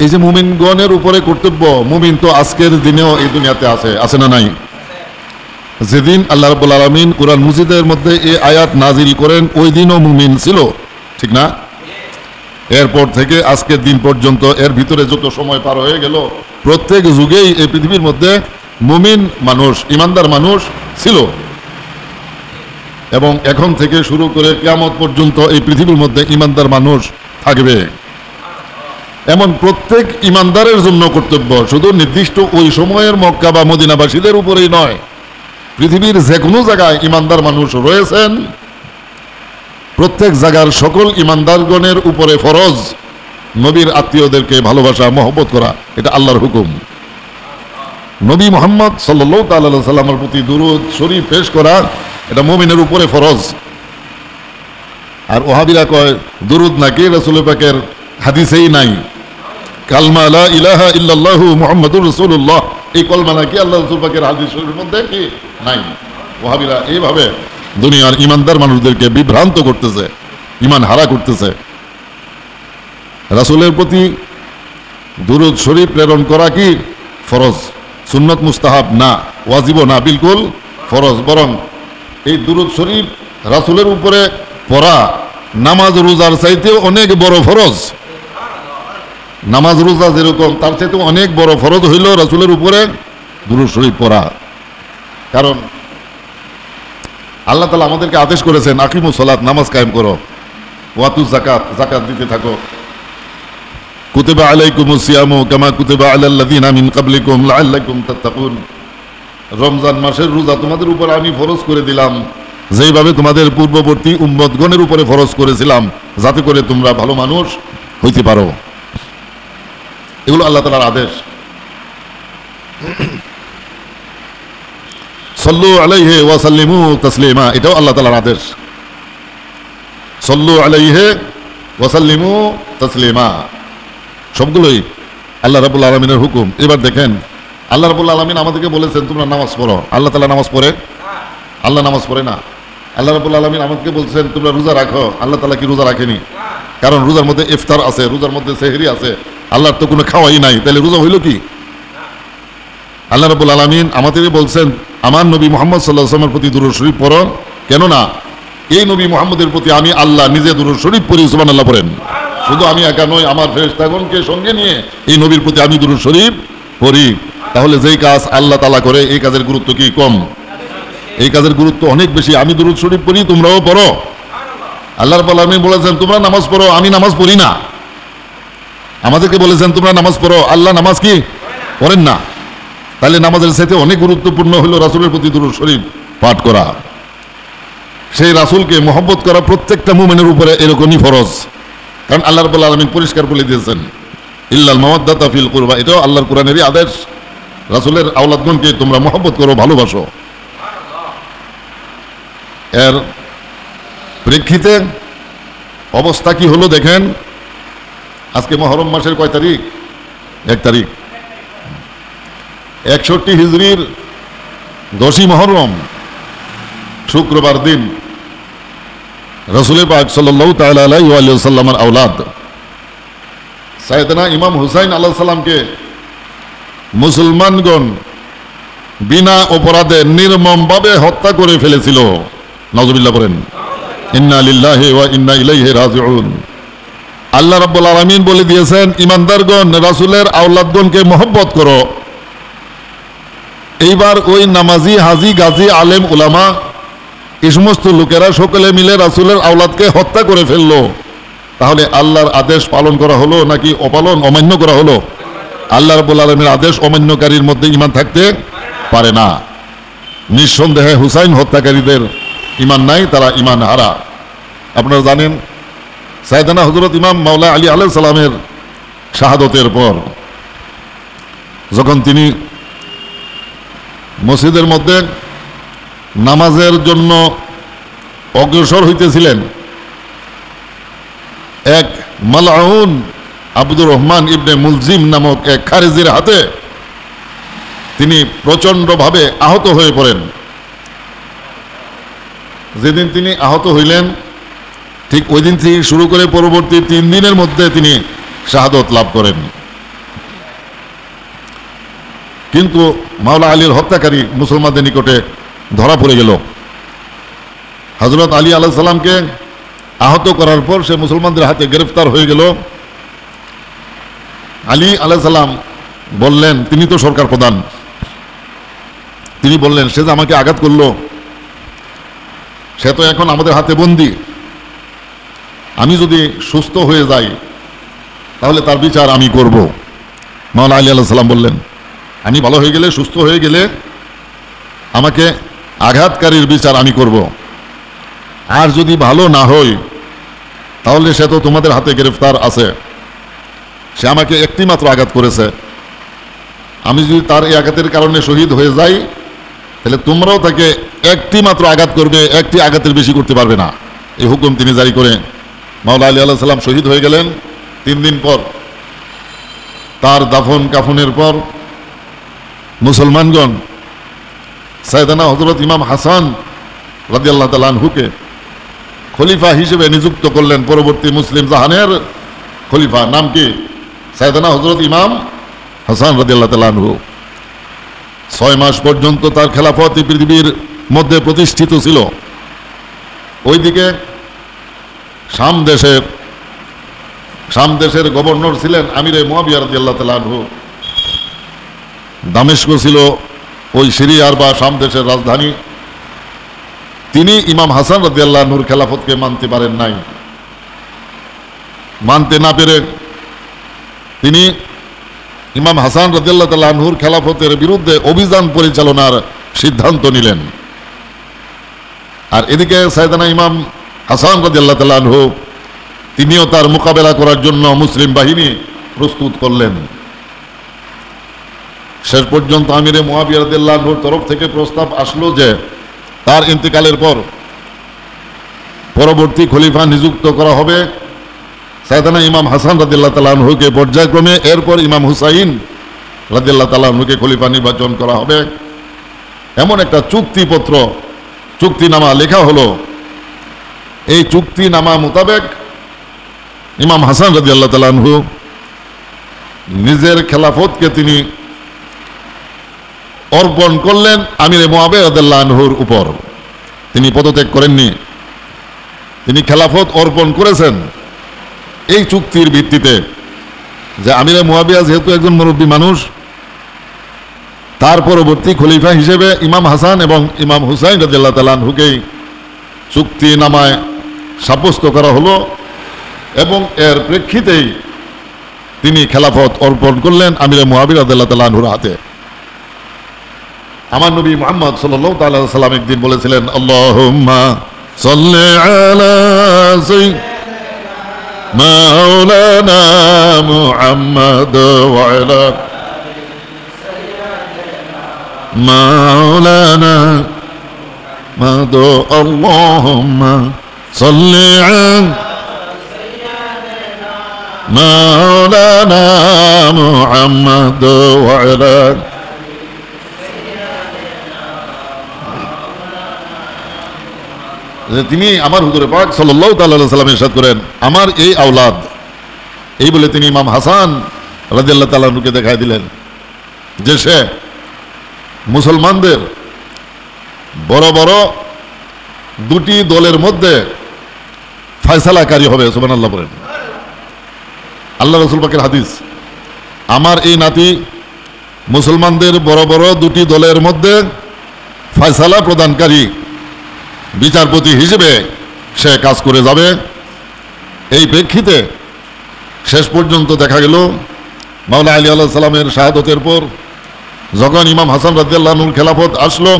এই যে মুমিনগণের উপরে কর্তব্য, মুমিন তো আজকের দিনেও এই দুনিয়াতে আছে না নাই? যেদিন আল্লাহ রাব্বুল আলামিন কুরআন মজিদের মধ্যে এই আয়াত নাজিল করেন ওই দিনও মুমিন ছিল, ঠিক না? এরপর থেকে আজকের দিন পর্যন্ত এর ভিতরে যত সময় পার হয়ে গেল, প্রত্যেক যুগেই এই পৃথিবীর মধ্যে মুমিন মানুষ, ইমানদার মানুষ ছিল, এবং এখন থেকে শুরু করে কিয়ামত পর্যন্ত এই পৃথিবীর মধ্যে ইমানদার মানুষ থাকবে। এমন প্রত্যেক ইমানদারের জন্য কর্তব্য, শুধু নির্দিষ্ট ওই সময়ের মক্কা বা মদিনাবাসীদের উপরেই নয়, পৃথিবীর যে কোনো জায়গায় ইমানদার মানুষ রয়েছেন, প্রত্যেক জায়গার সকল ইমানদারগণের উপরে ফরজ নবীর আত্মীয়দেরকে ভালোবাসা, মহব্বত করা। এটা আল্লাহর হুকুম। নবী মুহাম্মদ সাল্লাল্লাহু তাআলা আলাইহি সাল্লামের প্রতি দুরূদ শরীফ পেশ করা এটা মুমিনের উপরে ফরজ। আর ওহাবিরা কয় দুরূদ নাকি রাসূল পাকের হাদিসেই নাই, কালমা লা ইলাহা ইল্লাল্লাহু মুহাম্মাদুর রাসূলুল্লাহ, এই কলমা নাকি আল্লাহ রাসূল পাকের হাদিস শরীফের মধ্যে কি নাই। ওহাবিরা এইভাবে দুনিয়ার ইমানদার মানুষদেরকে বিভ্রান্ত করতেছে, ইমান হারা করতেছে। রাসূলের প্রতি দুরূদ শরীফ প্রেরণ করা কি ফরজ, সুন্নত মুস্তাহাব না, ওয়াজিব না, বিলকুল ফরজ। বরং এই দুরূদ শরীফ রাসূলের উপরে পড়া নামাজ রোজার চাইতেও অনেক বড় ফরজ। নামাজ রোজা যেরকম, তার চাইতে অনেক বড় ফরজ হইল রাসূলের উপরে দুরূদ শরীফ পড়া। কারণ আল্লাহ তাআলা আমাদেরকে আদেশ করেছেন আকিমুস সালাত, নামাজ কায়েম করো, ওয়াতু যাকাত, যাকাত দিতে থাকো, কুতিবা আলাইকুমুস সিয়ামু কামা কুতিবা আলাল্লাযিনা মিন ক্বাবলিকুম লাআল্লাকুম তাত্তাকুন, রমজান মাসের রোজা তোমাদের উপর আমি ফরজ করে দিলাম যেইভাবে তোমাদের পূর্ববর্তী উম্মতগণের উপরে ফরজ করেছিলাম, যাতে করে তোমরা ভালো মানুষ হইতে পারো। এগুলো আল্লাহ তাআলার আদেশ। সাল্লু আলাইহি ওয়া সাল্লিমু তাসলিমা, এটাও আল্লাহ তাআলার আদেশ। সাল্লু আলাইহি ওয়া সাল্লিমু তাসলিমা, সবগুলোই আল্লাহ রাব্বুল আলামিনের হুকুম। এবার দেখেন আল্লাহ রাব্বুল আলামিন আমাদেরকে বলেছেন তোমরা নামাজ পড়ো। আল্লাহ তাআলা নামাজ পড়ে? আল্লাহ নামাজ পড়ে না। আল্লাহ রাব্বুল আলামিন আমাদেরকে বলছেন তোমরা রোজা রাখো। আল্লাহ তাআলা কি রোজা রাখেনি? কারণ রোজার মধ্যে ইফতার আছে, রোজার মধ্যে সেহরি আছে, আল্লাহর তো কোনো খাওয়াই নাই, তাহলে রোজা হইল কি? আল্লাহ রাব্বুল আলামিন আমাদেরকে বলছেন আমার নবী মুহাম্মদ সাল্লাল্লাহু আলাইহি ওয়াসাল্লামের প্রতি দুরূদ শরীফ পড়ো। কেননা এই নবী মুহাম্মদের প্রতি আমি আল্লাহ নিজে দুরূদ শরীফ পড়ি। সুবহানাল্লাহ পড়েন। শুধু আমি একা নই, আমার ফেরেশতাগণকে সঙ্গে নিয়ে এই নবীর প্রতি আমি দুরূদ শরীফ পড়ি। তাহলে যেই কাজ আল্লাহ তাআলা করে এই কাজের গুরুত্ব কি কম? এই কাজের গুরুত্ব অনেক বেশি। আমি দুরূদ শরীফ পড়ি, তোমরাও পড়ো। আল্লাহ রাব্বুল আলামিন বলেছেন তোমরা নামাজ পড়ো, আমি নামাজ পড়ি না। আমাদেরকে বলেছেন তোমরা নামাজ পড়ো, আল্লাহ নামাজ কি পড়েন না। তাহলে নামাজের সাথে অনেক গুরুত্বপূর্ণ হলো রাসূলের প্রতি দুরূদ শরীফ পাঠ করা। সেই রাসূলকে মহব্বত করা প্রত্যেকটা মুমিনের উপরে এরকমই ফরজ। কারণ আল্লাহ রাব্বুল আলামিন পরিষ্কার বলে দিয়েছেন ইল্লাল মাওয়াদ্দাতা ফিল কুরবা, এটাও আল্লাহর কোরআনেরই আদেশ। রাসূলের আওলাদগণকে তোমরা মহব্বত করো, ভালোবাসো। এর প্রেক্ষিতে অবস্থা কি হলো দেখেন। আজকে মুহররম মাসের কয় তারিখ? 1 তারিখ। 61 হিজরির 10ই মুহররম শুক্রবার দিন রাসূল পাক সাল্লাল্লাহু তাআলা আলাইহি ওয়া সাল্লামের আওলাদ সাইয়েদনা ইমাম হুসাইন আলাইহিস সালামকে মুসলমানগণ বিনা অপরাধে নির্মমভাবে হত্যা করে ফেলেছিল। নাউযুবিল্লাহ বলেন। ইন্না লিল্লাহি ওয়া ইন্না ইলাইহি রাজিউন। আল্লাহ রাব্বুল আলামিন বলে দিয়েছেন ঈমানদারগণ রাসূলের আওলাদগণকে মহব্বত করো। এইবার ওই নামাজি, হাজি, গাজী, আলেম, উলামা এই সমস্ত লোকেরা সকলে মিলে রাসূলের আওলাদকে হত্যা করে ফেললো। তাহলে আল্লাহর আদেশ পালন করা হলো নাকি অমান্য করা হলো? আল্লাহ রাব্বুল আলামিনের আদেশ অমান্যকারীর মধ্যে ঈমান থাকতে পারে না। নিঃসন্দেহে হুসাইন হত্যাকারীদের ঈমান নাই, তারা ঈমান হারা। আপনারা জানেন সাইয়েদনা হযরত ইমাম মাওলা আলী আলাইহিস সালামের শাহাদতের পর যখন তিনি মসজিদের মধ্যে নামাজের জন্য অগ্রসর হইতেছিলেন, এক মালউন আব্দুর রহমান ইবনে মুলজিম নামক এক খারেজির হাতে তিনি প্রচণ্ডভাবে আহত হয়ে পড়েন। যেদিন তিনি আহত হইলেন ঠিক ওই দিন থেকে শুরু করে পরবর্তী 3 দিনের মধ্যে তিনি শাহাদত লাভ করেন। কিন্তু মাওলা আলীর হত্যাকারী মুসলমানদের নিকটে ধরা পড়ে গেল। হযরত আলী আলাইহিস সালামকে আহত করার পর সে মুসলমানদের হাতে গ্রেফতার হয়ে গেল। আলী আলাইহিস সালাম বললেন, তিনি তো সরকার প্রধান, তিনি বললেন সে যে আমাকে আঘাত করলো সে তো এখন আমাদের হাতে বন্দী, আমি যদি সুস্থ হয়ে যাই তাহলে তার বিচার আমি করব। মাওলানা আলী আলাইহিস সালাম বললেন, আমি ভালো হয়ে গেলে, সুস্থ হয়ে গেলে আমাকে আঘাতকারীর বিচার আমি করব, আর যদি ভালো না হই তাহলে সে তো তোমাদের হাতে গ্রেফতার আছে, সে আমাকে একটি মাত্র আঘাত করেছে, আমি যদি তার এই আঘাতের কারণে শহীদ হয়ে যাই তাহলে তোমরাও তাকে একটি মাত্র আঘাত করবে, একটি আঘাতের বেশি করতে পারবে না। এই হুকুম তিনি জারি করে মাওলানা আলী আলাইহিস সালাম শহীদ হয়ে গেলেন। 3 দিন পর তার দাফন কাফনের পর মুসলমানগণ সাইয়েদানা হযরত ইমাম হাসান রাদিয়াল্লাহু তাআলা আনহুকে খলিফা হিসেবে নিযুক্ত করলেন। পরবর্তী মুসলিম জাহানের খলিফা নাম কি? সাইয়েদানা হযরত ইমাম হাসান রাদিয়াল্লাহু তাআলা আনহু। 6 মাস পর্যন্ত তার খেলাফত এই পৃথিবীর মধ্যে প্রতিষ্ঠিত ছিল। ওইদিকে শাম দেশের গভর্নর ছিলেন আমিরে মুয়াবিয়া রাদিয়াল্লাহু তাআলা আনহু। দামেস্ক ছিল ওই সিরিয়ার বা শাম দেশের রাজধানী। তিনি ইমাম হাসান রাদিয়াল্লাহু আনহুর খেলাফতকে মানতে পারেন নাই। মানতে না পেরে তিনি ইমাম হাসান রাদিয়াল্লাহু তাআলা আনহুর খেলাফতের বিরুদ্ধে অভিযান পরিচালনার সিদ্ধান্ত নিলেন। আর এদিকে সাইয়েদানা ইমাম হাসান রাদিয়াল্লাহু তাআলা আনহু তিনিও তার মোকাবেলা করার জন্য মুসলিম বাহিনী প্রস্তুত করলেন। শেষ পর্যন্ত আমিরে মুয়াবিয়া রাদিয়াল্লাহু আনহুর তরফ থেকে প্রস্তাব আসলো যে তার ইন্তেকালের পর পরবর্তী খলিফা নিযুক্ত করা হবে সাইয়েদানা ইমাম হাসান রাদিয়াল্লাহু তাআলা আনহুকে পর্যায়ক্রমে, এরপর ইমাম হুসাইন রাদিয়াল্লাহু তাআলা আনহুকে খলিফা নির্বাচন করা হবে। এমন একটা চুক্তিনামা লেখা হলো। এই চুক্তিনামা মোতাবেক ইমাম হাসান রাদিয়াল্লাহু তাআলা আনহু নিজের খেলাফতকে তিনি অর্পণ করলেন আমিরে মুয়াবিয়া রাদিয়াল্লাহু আনহুর উপর। তিনি পদত্যাগ করেননি, তিনি খেলাফত অর্পণ করেছেন এই চুক্তির ভিত্তিতে যে আমিরে মুয়াবিয়া যেহেতু একজন মুরব্বী মানুষ, তার পরবর্তী খলিফা হিসেবে ইমাম হাসান এবং ইমাম হুসাইন রাদিয়াল্লাহু তাআলা আনহুকেই চুক্তিনামায় সাব্যস্ত করা হলো এবং এর প্রেক্ষিতেই তিনি খেলাফত অর্পণ করলেন আমিরে মুয়াবিয়া রাদিয়াল্লাহু তাআলা আনহুর হাতে। আমার নবী মুহাম্মদ সাল্লাল্লাহু তাআলা আলাইহি ওয়াসাল্লাম একদিন বলেছিলেন, আল্লাহুম্মা সাল্লি আলা সাইয়্যিদিনা মাওলানা মুহাম্মদ ওয়া আলা মাওলানা মুহাম্মদ। আল্লাহুম্মা সাল্লি আলা সাইয়্যিদিনা মাওলানা মুহাম্মদ ওয়া আলা। তিনি আমার হুজুরে পাক সাল্লাল্লাহু তাআলা আলাইহি ওয়াসাল্লাম ইরশাদ করেন, আমার এই আওলাদ, এই বলে তিনি ইমাম হাসান রাদিয়াল্লাহু তাআলা আনহুকে দেখাই দিলেন যে সে মুসলমানদের বড় বড় 2টি দলের মধ্যে ফয়সালাকারী হবে। সুবহানাল্লাহ বলেন। আল্লাহ রাসূল পাকের হাদিস, আমার এই নাতি মুসলমানদের বড় বড় 2টি দলের মধ্যে ফয়সালা প্রদানকারী বিচারপতি হিসেবে সে কাজ করে যাবে। এই প্রেক্ষিতে শেষ পর্যন্ত দেখা গেল মাওলানা আলী আলাইহিস সালামের শাহাদতের পর যখন ইমাম হাসান রাদিয়াল্লাহু আনহুর খেলাফত আসলো,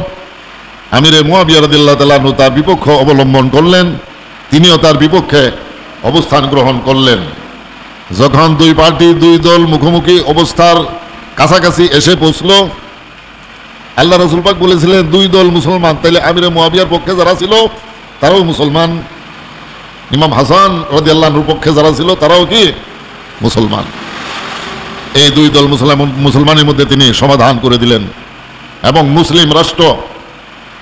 আমিরে মুয়াবিয়া রাদিয়াল্লাহু তাআলা আনহু তার বিপক্ষ অবলম্বন করলেন, তিনিও তার বিপক্ষে অবস্থান গ্রহণ করলেন। যখন 2 পার্টি 2 দল মুখোমুখি অবস্থার কাছাকাছি এসে পৌঁছলো, আল্লাহ রাসূল পাক বলেছিলেন 2 দল মুসলমান, তাইলে আমিরে মুয়াবিয়ার পক্ষে যারা ছিল তারাও মুসলমান, ইমাম হাসান রাদিয়াল্লাহু আনহুর পক্ষে যারা ছিল তারাও কি মুসলমান। এই 2 দল মুসলমানের মধ্যে তিনি সমাধান করে দিলেন এবং মুসলিম রাষ্ট্র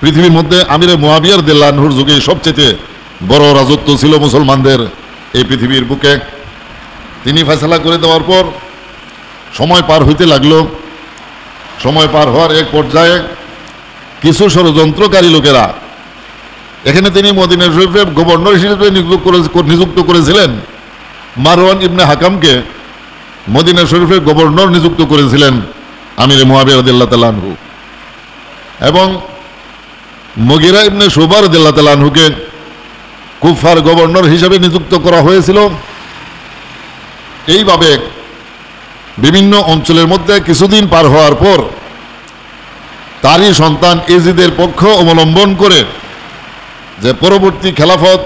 পৃথিবীর মধ্যে আমিরে মুয়াবিয়া রাদিয়াল্লাহু আনহুর যুগে সবচেয়ে বড় রাজত্ব ছিল মুসলমানদের এই পৃথিবীর বুকে। তিনি ফয়সালা করে দেওয়ার পর সময় পার হইতে লাগলো। সময় পার হওয়ার এক পর্যায়ে কিছু ষড়যন্ত্রকারী লোকেরা, এখানে তিনি মদিনা শরীফে গভর্নর হিসেবে নিযুক্ত করেছিলেন, মারওয়ান ইবনে হাকামকে মদিনা শরীফের গভর্নর নিযুক্ত করেছিলেন আমির মুআবিয়া রাদিয়াল্লাহু তাআলা আনহু, এবং মুগিরা ইবনে শুবা রাদিয়াল্লাহু তাআলা আনহুকে কুফার গভর্নর হিসেবে নিযুক্ত করা হয়েছিল। এইভাবে বিভিন্ন অঞ্চলের মধ্যে কিছুদিন পার হওয়ার পর তারই সন্তান এজিদের পক্ষ অবলম্বন করে যে পরবর্তী খেলাফত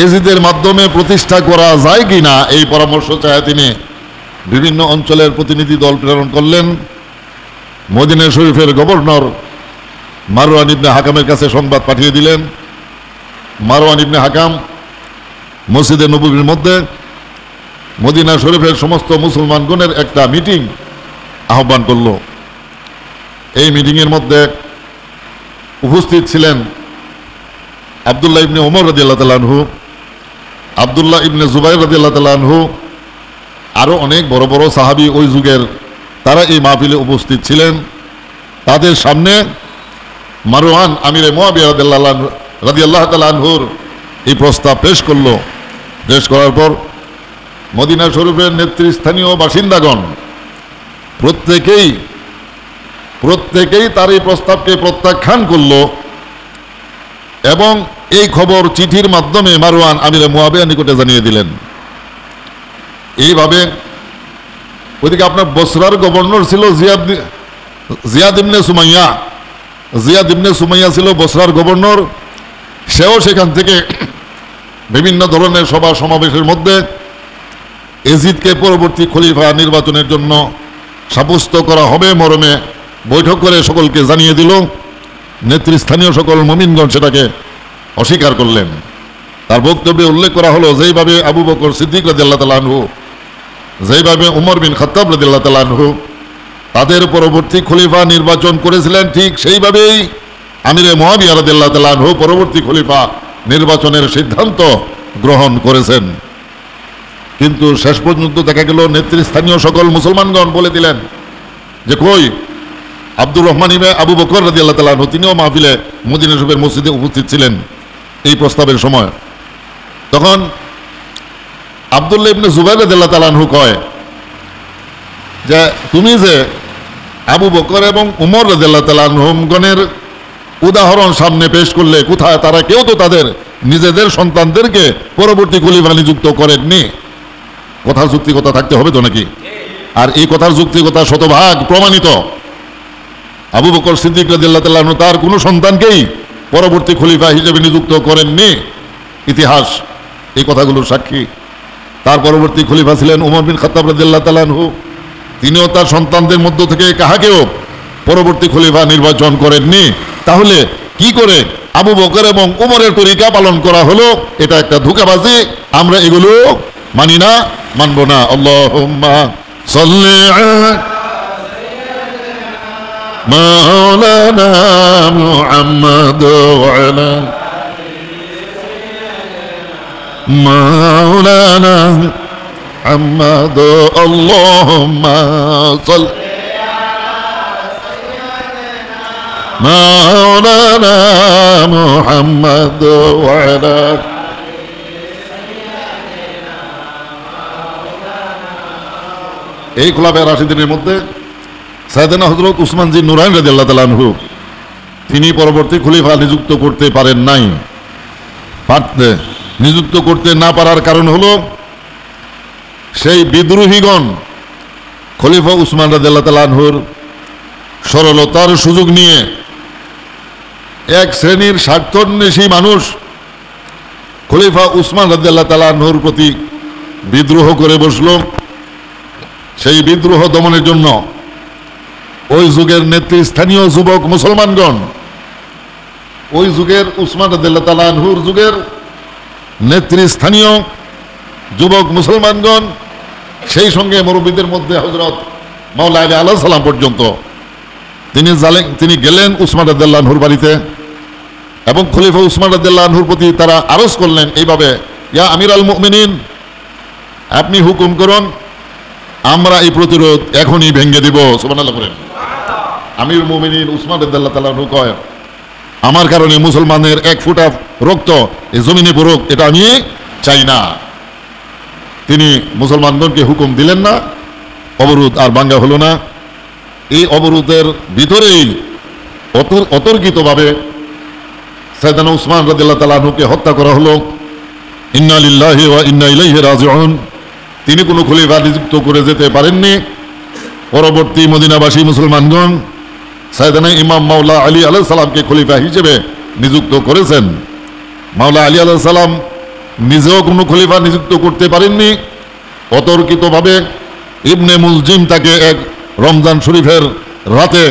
এজিদের মাধ্যমে প্রতিষ্ঠা করা যায় কিনা এই পরামর্শ চায় তিনি বিভিন্ন অঞ্চলের প্রতিনিধি দল প্রেরণ করলেন। মদিনা শরীফের গভর্নর মারওয়ান ইবনে হাকামের কাছে সংবাদ পাঠিয়ে দিলেন। মারওয়ান ইবনে হাকাম মসজিদে নববীর মধ্যে মদিনা শরীফের সমস্ত মুসলমানগণের একটা মিটিং আহ্বান করল। এই মিটিংয়ের মধ্যে উপস্থিত ছিলেন আব্দুল্লাহ ইবনে ওমর রাদিয়াল্লাহু তাআলা আনহু, আব্দুল্লাহ ইবনে জুবাইর রাদিয়াল্লাহু তাআলা আনহু, আরও অনেক বড় বড় সাহাবী ওই যুগের, তারা এই মাহফিলে উপস্থিত ছিলেন। তাদের সামনে মারওয়ান আমিরে মুআবিয়া রাদিয়াল্লাহু তাআলা আনহুর এই প্রস্তাব পেশ করল। পেশ করার পর মদিনা শরীফের নেতৃস্থানীয় বাসিন্দাগণ প্রত্যেকেই তার এই প্রস্তাবকে প্রত্যাখ্যান করল এবং এই খবর চিঠির মাধ্যমে মারওয়ান আমিরে মুআবিয়ার নিকটে জানিয়ে দিলেন। এইভাবে ওইদিকে আপনার বসরার গভর্নর ছিল জিয়াদ ইবনে সুমাইয়া। জিয়াদ ইবনে সুমাইয়া ছিল বসরার গভর্নর। সেও সেখান থেকে বিভিন্ন ধরনের সভা সমাবেশের মধ্যে এজিদকে পরবর্তী খলিফা নির্বাচনের জন্য সাব্যস্ত করা হবে মরমে বৈঠক করে সকলকে জানিয়ে দিল। নেতৃস্থানীয় সকল মুমিনগণ সেটাকে অস্বীকার করলেন। তার বক্তব্যে উল্লেখ করা হলো, যেইভাবে আবু বকর সিদ্দিক রাদিয়াল্লাহু তাআলা আনহু, যেইভাবে উমর বিন খাত্তাব রাদিয়াল্লাহু তাআলা আনহু তাদের পরবর্তী খলিফা নির্বাচন করেছিলেন, ঠিক সেইভাবেই আমিরে মুআবিয়া রাদিয়াল্লাহু তাআলা আনহু পরবর্তী খলিফা নির্বাচনের সিদ্ধান্ত গ্রহণ করেছেন। কিন্তু শেষ পর্যন্ত দেখা গেল নেতৃস্থানীয় সকল মুসলমানগণ বলে দিলেন যে কই, আব্দুর রহমান ইবনে আবু বকর রাদিয়াল্লাহু তাআলা আনহু তিনিও মাহফিলে মদিনা শরীফের মসজিদে উপস্থিত ছিলেন এই প্রস্তাবের সময়। তখন আব্দুল্লাহ ইবনে জুবাইর রাদিয়াল্লাহু তাআলা আনহু কয় যে তুমি যে আবু বকর এবং উমর রাদিয়াল্লাহু তাআলা আনহুগণের উদাহরণ সামনে পেশ করলে, কোথায় তারা কেউ তো তাদের নিজেদের সন্তানদেরকে পরবর্তী খলিফা নিযুক্ত করেননি। কথার যুক্তিকতা থাকতে হবে তো নাকি? আর এই কথার যুক্তিকতা শতভাগ প্রমাণিত। আবু বকর সিদ্দিক রাদিয়াল্লাহু তাআলা আনহু তার কোনো সন্তানকেই পরবর্তী খলিফা হিসেবে নিযুক্ত করেননি। ইতিহাস এই কথাগুলোর সাক্ষী। তার পরবর্তী খলিফা ছিলেন উমর বিন খাত্তাব রাদিয়াল্লাহু তাআলা আনহু। তিনিও তার সন্তানদের মধ্য থেকে কাহাকেও পরবর্তী খলিফা নির্বাচন করেননি। তাহলে কি করে আবু বকর এবং উমরের তরিকা পালন করা হলো? এটা একটা ধোঁকাবাজি। আমরা এগুলো মানি না, মানব না। আল্লাহুম্মা সাল্লি আলা মাওলানা মুহাম্মদ ওয়া আলা মাওলানা মুহাম্মদ। আল্লাহুম্মা সাল্লি মাওলানা মুহাম্মদ ওয়া আলা। এই খোলাফায়ে রাশিদিনের মধ্যে সাইয়েদনা হযরত উসমান জিন নুরাইন রাদিয়াল্লাহু তাআলা আনহু তিনি পরবর্তী খলিফা নিযুক্ত করতে পারেন নাই। নিযুক্ত করতে না পারার কারণ হলো সেই বিদ্রোহীগণ খলিফা উসমান রাদিয়াল্লাহু তাআলা আনহুর সরলতার সুযোগ নিয়ে এক শ্রেণীর স্বার্থান্বেষী মানুষ খলিফা উসমান রাদিয়াল্লাহু তাআলা আনহুর প্রতি বিদ্রোহ করে বসল। সেই বিদ্রোহ দমনের জন্য ওই যুগের নেতৃস্থানীয় যুবক মুসলমানগণ, ওই যুগের উসমান রাদিয়াল্লাহু তাআলা আনহুর যুগের নেতৃস্থানীয় যুবক মুসলমানগণ, সেই সঙ্গে মুরব্বীদের মধ্যে হযরত মাওলা আলী আলাইহিস সালাম পর্যন্ত তিনি গেলেন উসমান রাদিয়াল্লাহু আনহুর বাড়িতে এবং খলিফা উসমান রাদিয়াল্লাহু আনহুর প্রতি তারা আরজ করলেন এইভাবে, ইয়া আমিরাল মুমিনিন, আপনি হুকুম করুন, আমরা এই প্রতিরোধ এখনই ভেঙে দিব। সুবহানাল্লাহ বলেন। আমির মুমিনিন উসমান রাদিয়াল্লাহু তাআলা আনহু কয়, আমার কারণে মুসলমানের এক ফোঁটা রক্ত এই জমিনে পড়ুক, এটা আমি চাই না। তিনি মুসলমানগণকে হুকুম দিলেন না, অবরোধ আর ভাঙ্গা হলো না। এই অবরোধের ভিতরেই অতর্কিতভাবে সাইয়েদনা উসমান রাদিয়াল্লাহু তাআলা আনহুকে হত্যা করা হলো। ইন্না লিল্লাহি ওয়া ইন্না ইলাইহি রাজিউন। তিনি কোনো খলিফা নিযুক্ত করে যেতে পারেননি। পরবর্তী মদিনাবাসী মুসলমানগণ সাইয়েদনা ইমাম মাওলা আলী আলাইহিস সালামকে খলিফা হিসেবে নিযুক্ত করেছেন। মাওলা আলী আলাইহিস সালাম নিজেও কোনো খলিফা নিযুক্ত করতে পারেননি। অতর্কিতভাবে ইবনে মুলজিম তাকে এক রমজান শরীফের রাতে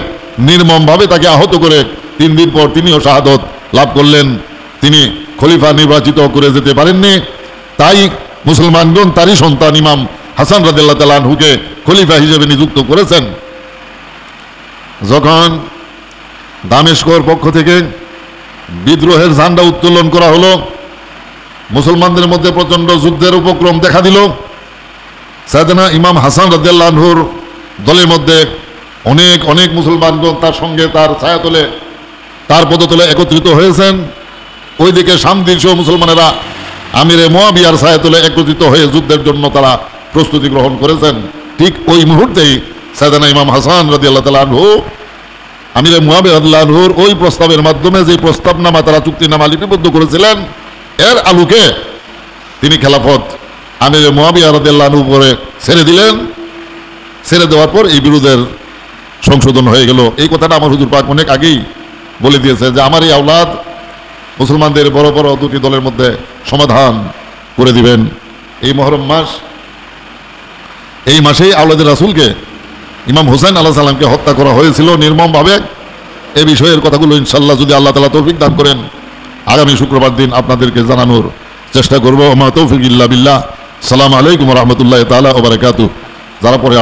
নির্মমভাবে তাকে আহত করে 3 দিন পর তিনিও শাহাদত লাভ করলেন। তিনি খলিফা নির্বাচিত করে যেতে পারেননি। তাই মুসলমানগণ তারই সন্তান ইমাম হাসান রাদিয়াল্লাহু তাআলা আনহুকে খলিফা হিসেবে নিযুক্ত করেছেন। যখন দামেস্কর পক্ষ থেকে বিদ্রোহের ঝান্ডা উত্তোলন করা হলো, মুসলমানদের মধ্যে প্রচণ্ড যুদ্ধের উপক্রম দেখা দিল। সাইয়েদনা ইমাম হাসান রাদিয়াল্লাহু আনহুর দলের মধ্যে অনেক অনেক মুসলমানগণ তার সঙ্গে তার ছায়াতলে তার পদতলে একত্রিত হয়েছেন। ওইদিকে শামদেশীয় মুসলমানেরা আমিরে মুয়াবিয়ার ছায়াতলে একত্রিত হয়ে যুদ্ধের জন্য তারা প্রস্তুতি গ্রহণ করেছেন। ঠিক ওই মুহূর্তেই সাইয়েদনা ইমাম হাসান রাদিয়াল্লাহু তাআলা আনহু আমিরে মুয়াবিয়া রাদিয়াল্লাহু আনহুর ওই প্রস্তাবের মাধ্যমে যে প্রস্তাবনামা তারা চুক্তিনামা লিপিবদ্ধ করেছিলেন, এর আলোকে তিনি খেলাফত আমিরে মুয়াবিয়া রাদিয়াল্লাহু আনহু উপরে ছেড়ে দিলেন। ছেড়ে দেওয়ার পর এই বিরোধের সংশোধন হয়ে গেল। এই কথাটা আমার হুজুর পাক অনেক আগেই বলে দিয়েছে যে আমার এই আওলাদ মুসলমানদের বড় বড় দুটি দলের মধ্যে সমাধান করে দিবেন। এই মহরম মাস, এই মাসেই আওলাদের রাসূলকে ইমাম হুসাইন আলাইহিস সালামকে হত্যা করা হয়েছিল নির্মমভাবে। এই বিষয়ের কথাগুলো ইনশাআল্লাহ যদি আল্লাহ তাআলা তৌফিক দান করেন আগামী শুক্রবার দিন আপনাদেরকে জানানোর চেষ্টা করব। ওয়া মা তৌফিক ইল্লা বিল্লাহ। আসসালামু আলাইকুম ওয়া রাহমাতুল্লাহি তাআলা ওয়া বারাকাতুহু। যারা পরে